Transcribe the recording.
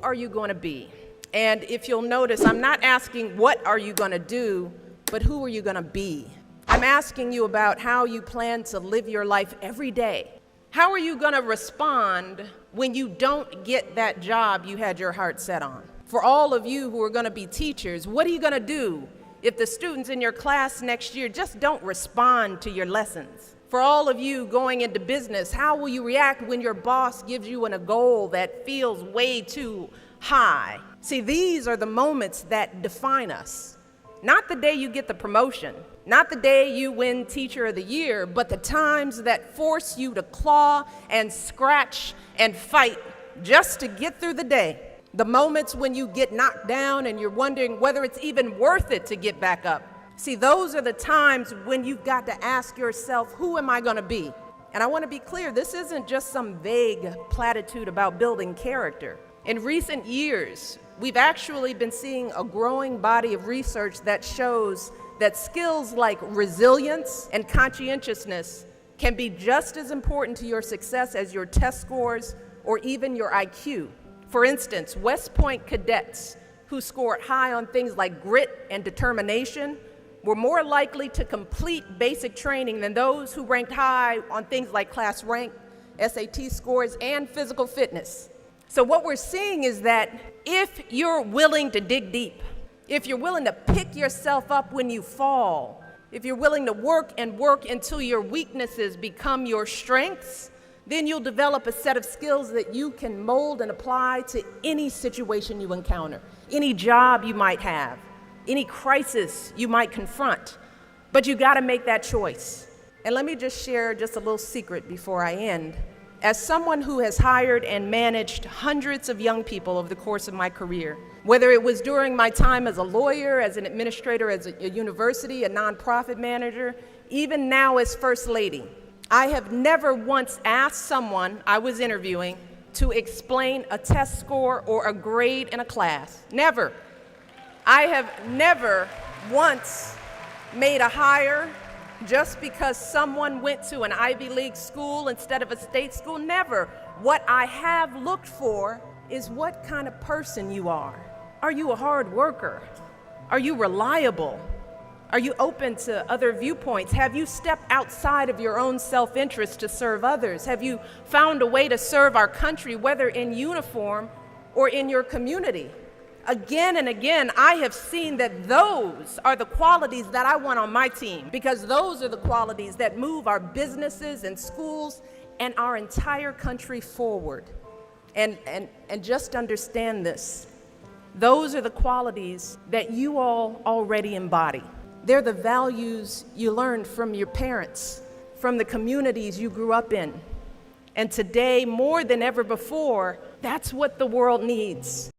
are you going to be? And if you'll notice, I'm not asking what are you going to do, but who are you going to be? I'm asking you about how you plan to live your life every day. How are you going to respond when you don't get that job you had your heart set on? For all of you who are going to be teachers, what are you going to do if the students in your class next year just don't respond to your lessons? For all of you going into business, how will you react when your boss gives you a goal that feels way too high? See, these are the moments that define us. Not the day you get the promotion, not the day you win Teacher of the Year, but the times that force you to claw and scratch and fight just to get through the day. The moments when you get knocked down and you're wondering whether it's even worth it to get back up. See, those are the times when you've got to ask yourself, who am I going to be? And I want to be clear, this isn't just some vague platitude about building character. In recent years, we've actually been seeing a growing body of research that shows that skills like resilience and conscientiousness can be just as important to your success as your test scores or even your IQ. For instance, West Point cadets who scored high on things like grit and determination were more likely to complete basic training than those who ranked high on things like class rank, SAT scores, and physical fitness. So what we're seeing is that if you're willing to dig deep, if you're willing to pick yourself up when you fall, if you're willing to work until your weaknesses become your strengths, then you'll develop a set of skills that you can mold and apply to any situation you encounter, any job you might have, any crisis you might confront. But you got to make that choice. And let me just share just a little secret before I end. As someone who has hired and managed hundreds of young people over the course of my career, whether it was during my time as a lawyer, as an administrator, as a university, a nonprofit manager, even now as First Lady, I have never once asked someone I was interviewing to explain a test score or a grade in a class. Never. I have never once made a hire just because someone went to an Ivy League school instead of a state school. Never. What I have looked for is what kind of person you are. Are you a hard worker? Are you reliable? Are you open to other viewpoints? Have you stepped outside of your own self-interest to serve others? Have you found a way to serve our country, whether in uniform or in your community? Again and again, I have seen that those are the qualities that I want on my team, because those are the qualities that move our businesses and schools and our entire country forward. And just understand this. Those are the qualities that you all already embody. They're the values you learned from your parents, from the communities you grew up in. And today, more than ever before, that's what the world needs.